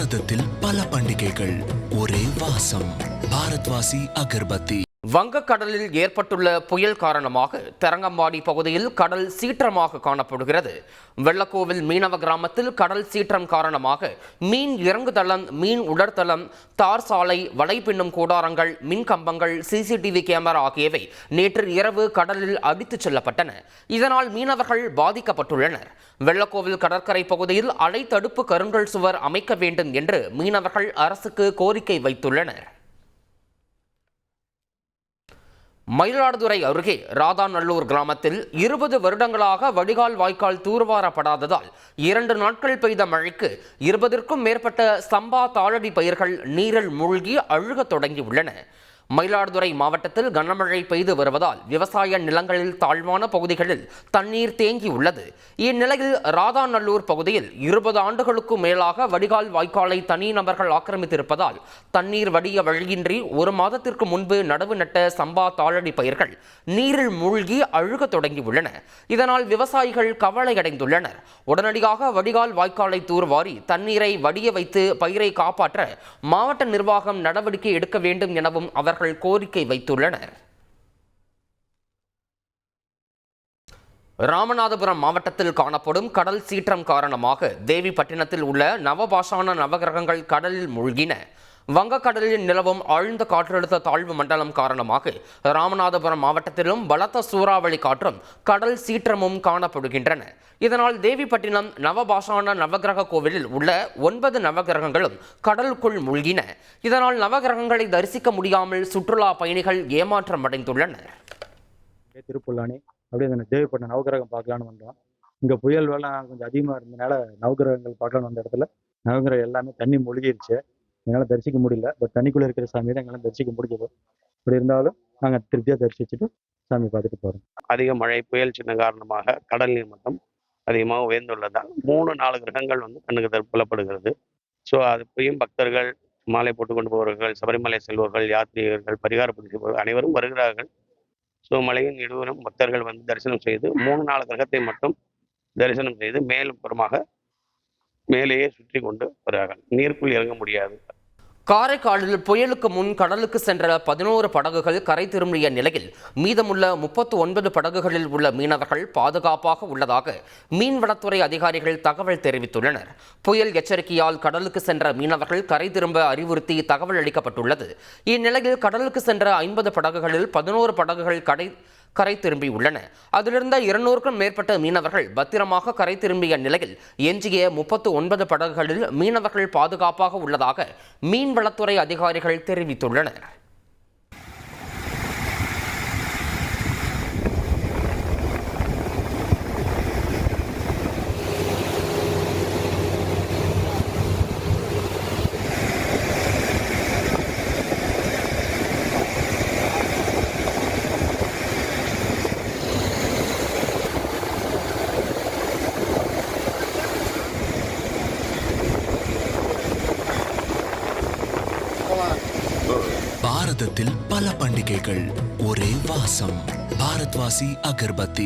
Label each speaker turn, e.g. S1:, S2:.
S1: பாரதத்தில் பல பண்டிகைகள், ஒரே வாசம். பாரத்வாசி அகர்பத்தி.
S2: வங்கக்கடலில் ஏற்பட்டுள்ள புயல் காரணமாக தரங்கம்பாடி பகுதியில் கடல் சீற்றமாக காணப்படுகிறது. வெள்ளக்கோவில் மீனவ கிராமத்தில் கடல் சீற்றம் காரணமாக மீன் இறங்குதளம், மீன் உலர்தளம், தார் சாலை, வலை பின்னும் கூடாரங்கள், மின் கம்பங்கள், சிசிடிவி கேமரா ஆகியவை நேற்று இரவு கடலில் அடித்துச் செல்லப்பட்டன. இதனால் மீனவர்கள் பாதிக்கப்பட்டுள்ளனர். வெள்ளக்கோவில் கடற்கரை பகுதியில் அலை தடுப்பு கருங்கல் சுவர் அமைக்க வேண்டும் என்று மீனவர்கள் அரசுக்கு கோரிக்கை வைத்துள்ளனர். மயிலாடுதுறை அருகே ராதாநல்லூர் கிராமத்தில் 20 வருடங்களாக வடிகால் வாய்க்கால் தூர்வாரப்படாததால் 2 நாட்கள் பெய்த மழைக்கு 20ற்கும் மேற்பட்ட சம்பா தாளடி பயிர்கள் நீரில் மூழ்கி அழுகத் தொடங்கியுள்ளன. மயிலாடுதுறை மாவட்டத்தில் கனமழை பெய்து வருவதால் விவசாய நிலங்களில் தாழ்வான பகுதிகளில் தண்ணீர் தேங்கியுள்ளது. இந்நிலையில் ராதாநல்லூர் பகுதியில் 20 ஆண்டுகளுக்கும் மேலாக வடிகால் வாய்க்காலை தனிநபர்கள் ஆக்கிரமித்திருப்பதால் தண்ணீர் வடிய வழியின்றி 1 மாதத்திற்கு முன்பு நடவு நட்ட சம்பா தாளடி பயிர்கள் நீரில் மூழ்கி அழுகத் தொடங்கியுள்ளன. இதனால் விவசாயிகள் கவலையடைந்துள்ளனர். உடனடியாக வடிகால் வாய்க்காலை தூர்வாரி தண்ணீரை வடிய வைத்து பயிரை காப்பாற்ற மாவட்ட நிர்வாகம் நடவடிக்கை எடுக்க வேண்டும் எனவும் அவர்கள் கோரிக்கை வைத்துள்ளனர். ராமநாதபுரம் மாவட்டத்தில் காணப்படும் கடல் சீற்றம் காரணமாக தேவிப்பட்டினத்தில் உள்ள நவபாஷான நவகிரகங்கள் கடலில் மூழ்கின. வங்கக்கடலில் நிலவும் ஆழ்ந்த காற்றழுத்த தாழ்வு மண்டலம் காரணமாக ராமநாதபுரம் மாவட்டத்திலும் பலத்த சூறாவளி காற்றும் கடல் சீற்றமும் காணப்படுகின்றன. இதனால் தேவிப்பட்டினம் நவபாஷான நவகிரக கோவிலில் உள்ள 9 நவகிரகங்களும் கடலுக்குள் மூழ்கின. இதனால் நவகிரகங்களை தரிசிக்க முடியாமல் சுற்றுலா பயணிகள் ஏமாற்றம் அடைந்துள்ளனர்.
S3: திருப்புல்லானி அப்படியே அந்த தேவிப்பட்டினம் நவகிரகம் பார்க்கலான்னு வந்தோம். இங்கே புயல் வெள்ளம் கொஞ்சம் அதிகமாக இருந்ததுனால நவகிரகங்கள் பார்க்கலான்னு வந்த இடத்துல நவகிரகம் எல்லாமே தண்ணி மூழ்கிருச்சு. எங்களால் தரிசிக்க முடியல. பட் தண்ணிக்குள்ளே இருக்கிற சாமி தான் எங்களால் தரிசிக்க முடியுது. இப்படி இருந்தாலும் நாங்கள் திருப்தியாக தரிசிச்சுட்டு சாமி பார்த்துட்டு போகிறோம்.
S4: அதிக மழை புயல் சின்ன காரணமாக கடல் நீர் மட்டம் அதிகமாக உயர்ந்துள்ளதால் 3-4 கிரகங்கள் கண்ணுக்கு புலப்படுகிறது. ஸோ அதுப்பையும் பக்தர்கள், மாலை போட்டு கொண்டு போவர்கள், சபரிமலை செல்வர்கள், யாத்ரீகர்கள், பரிகார பூஜை செய்பவர்கள் அனைவரும் வருகிறார்கள். ஸோ மலையின் இடுவரும் பக்தர்கள் தரிசனம் செய்து 3-4 கிரகத்தை மட்டும் தரிசனம் செய்து மேலும் புறமாக மேலேயே சுற்றி கொண்டு வருகிறார்கள். நீருக்குள் இறங்க முடியாது.
S2: காரைக்காலில் புயலுக்கு முன் கடலுக்கு சென்ற 11 படகுகள் கரை திரும்பிய நிலையில் மீதமுள்ள 39 படகுகளில் உள்ள மீனவர்கள் பாதுகாப்பாக உள்ளதாக மீன்வளத்துறை அதிகாரிகள் தகவல் தெரிவித்துள்ளனர். புயல் எச்சரிக்கையால் கடலுக்கு சென்ற மீனவர்கள் கரை திரும்ப அறிவுறுத்தி தகவல் அளிக்கப்பட்டுள்ளது. இந்நிலையில் கடலுக்கு சென்ற 50 படகுகளில் 11 படகுகள் கரை திரும்பியுள்ளன. அதிலிருந்த 200க்கும் மேற்பட்ட மீனவர்கள் பத்திரமாக கரை திரும்பிய நிலையில் எஞ்சிய 39 படகுகளில் மீனவர்கள் பாதுகாப்பாக உள்ளதாக மீன்வளத்துறை அதிகாரிகள் தெரிவித்துள்ளனர்.
S1: பாரதத்தில் பல பண்டிகைகள், ஒரே வாசம். பாரத்வாசி அகர்பத்தி.